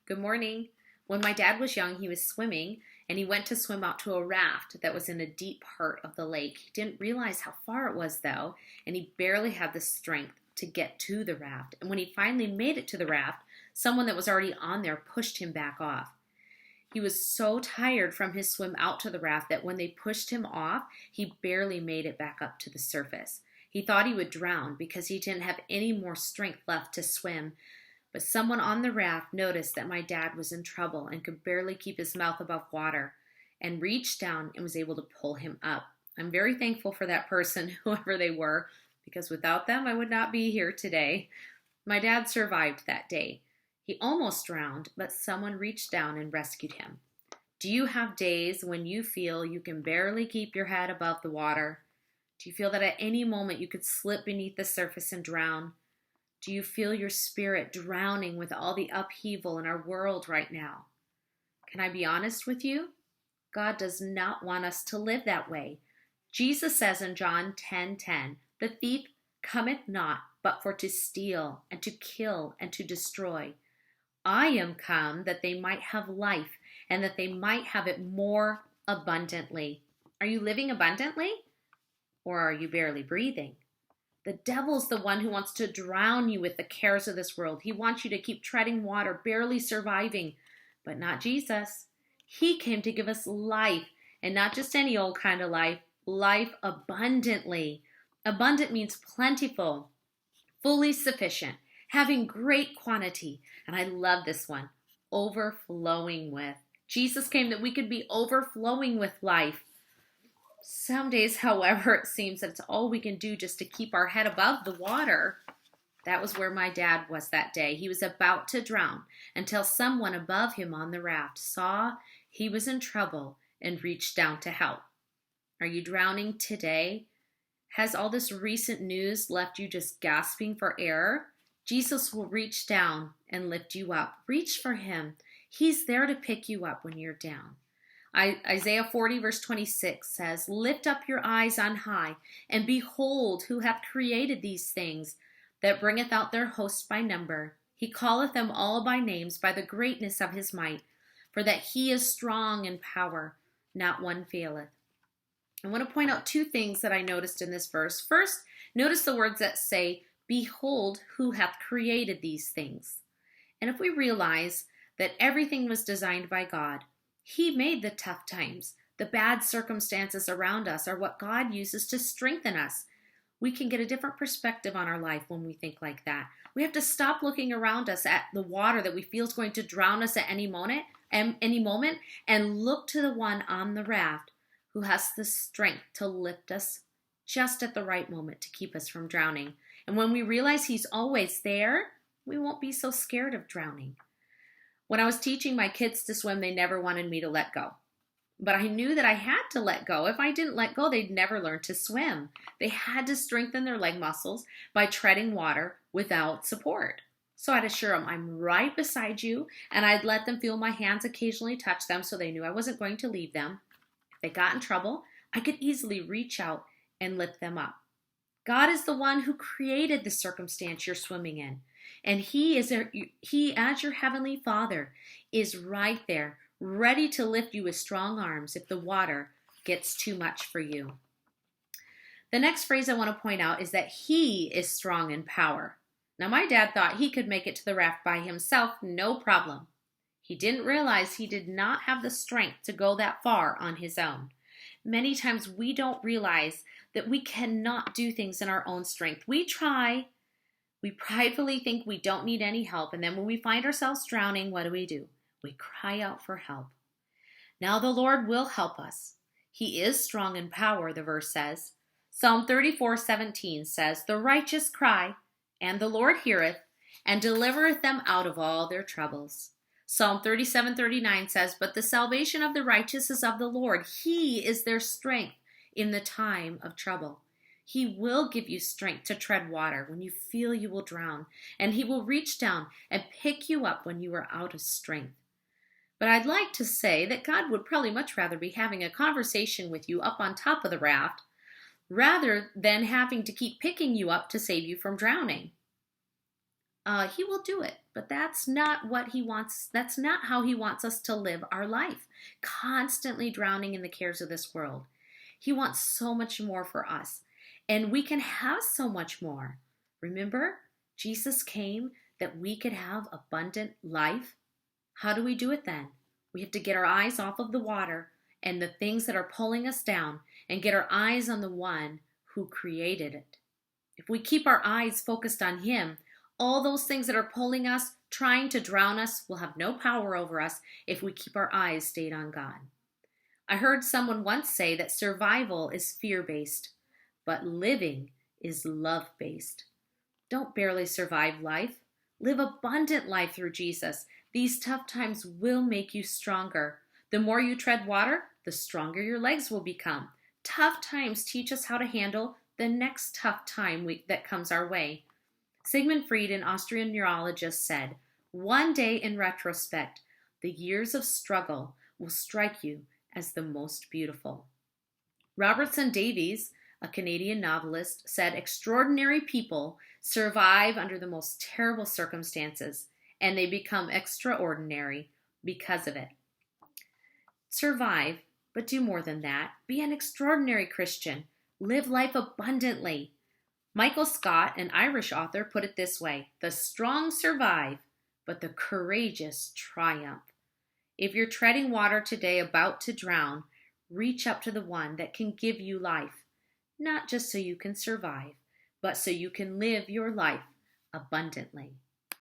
Good morning. When my dad was young, he was swimming and he went to swim out to a raft that was in a deep part of the lake. He didn't realize how far it was, though, and he barely had the strength to get to the raft. And when he finally made it to the raft, someone that was already on there pushed him back off. He was so tired from his swim out to the raft that when they pushed him off, he barely made it back up to the surface. He thought he would drown because he didn't have any more strength left to swim. But someone on the raft noticed that my dad was in trouble and could barely keep his mouth above water and reached down and was able to pull him up. I'm very thankful for that person, whoever they were, because without them, I would not be here today. My dad survived that day. He almost drowned, but someone reached down and rescued him. Do you have days when you feel you can barely keep your head above the water? Do you feel that at any moment you could slip beneath the surface and drown? Do you feel your spirit drowning with all the upheaval in our world right now? Can I be honest with you? God does not want us to live that way. Jesus says in John 10:10, "The thief cometh not, but for to steal, and to kill, and to destroy. I am come that they might have life, and that they might have it more abundantly." Are you living abundantly? Or are you barely breathing? The devil's the one who wants to drown you with the cares of this world. He wants you to keep treading water, barely surviving, but not Jesus. He came to give us life, and not just any old kind of life, life abundantly. Abundant means plentiful, fully sufficient, having great quantity, and I love this one, overflowing with. Jesus came that we could be overflowing with life. Some days, however, it seems that it's all we can do just to keep our head above the water. That was where my dad was that day. He was about to drown until someone above him on the raft saw he was in trouble and reached down to help. Are you drowning today? Has all this recent news left you just gasping for air? Jesus will reach down and lift you up. Reach for him. He's there to pick you up when you're down. Isaiah 40 verse 26 says, "Lift up your eyes on high, and behold who hath created these things, that bringeth out their hosts by number. He calleth them all by names, by the greatness of his might, for that he is strong in power, not one faileth." I want to point out two things that I noticed in this verse. First, notice the words that say, "Behold who hath created these things." And if we realize that everything was designed by God, He made the tough times. The bad circumstances around us are what God uses to strengthen us. We can get a different perspective on our life when we think like that. We have to stop looking around us at the water that we feel is going to drown us at any moment, and look to the one on the raft who has the strength to lift us just at the right moment to keep us from drowning. And when we realize He's always there, we won't be so scared of drowning. When I was teaching my kids to swim, they never wanted me to let go. But I knew that I had to let go. If I didn't let go, they'd never learn to swim. They had to strengthen their leg muscles by treading water without support. So I'd assure them, "I'm right beside you," and I'd let them feel my hands occasionally touch them so they knew I wasn't going to leave them. If they got in trouble, I could easily reach out and lift them up. God is the one who created the circumstance you're swimming in. And He, as your heavenly Father, is right there, ready to lift you with strong arms if the water gets too much for you. The next phrase I want to point out is that He is strong in power. Now, my dad thought he could make it to the raft by himself, no problem. He didn't realize he did not have the strength to go that far on his own. Many times we don't realize that we cannot do things in our own strength. We try. We pridefully think we don't need any help, and then when we find ourselves drowning, what do? We cry out for help. Now the Lord will help us. He is strong in power, the verse says. Psalm 34:17 says, "The righteous cry, and the Lord heareth, and delivereth them out of all their troubles." Psalm 37:39 says, "But the salvation of the righteous is of the Lord. He is their strength in the time of trouble." He will give you strength to tread water when you feel you will drown, and He will reach down and pick you up when you are out of strength. But I'd like to say that God would probably much rather be having a conversation with you up on top of the raft rather than having to keep picking you up to save you from drowning. He will do it, but that's not what he wants. That's not how he wants us to live our life, constantly drowning in the cares of this world. He wants so much more for us, and we can have so much more. Remember, Jesus came that we could have abundant life. How do we do it then? We have to get our eyes off of the water and the things that are pulling us down and get our eyes on the one who created it. If we keep our eyes focused on him, all those things that are pulling us, trying to drown us, will have no power over us if we keep our eyes stayed on God. I heard someone once say that survival is fear-based, but living is love-based. Don't barely survive life. Live abundant life through Jesus. These tough times will make you stronger. The more you tread water, the stronger your legs will become. Tough times teach us how to handle the next tough time that comes our way. Sigmund Freud, an Austrian neurologist, said, "One day in retrospect, the years of struggle will strike you as the most beautiful." Robertson Davies, a Canadian novelist, said, "Extraordinary people survive under the most terrible circumstances, and they become extraordinary because of it." Survive, but do more than that. Be an extraordinary Christian. Live life abundantly. Michael Scott, an Irish author, put it this way: "The strong survive, but the courageous triumph." If you're treading water today about to drown, reach up to the one that can give you life, not just so you can survive, but so you can live your life abundantly.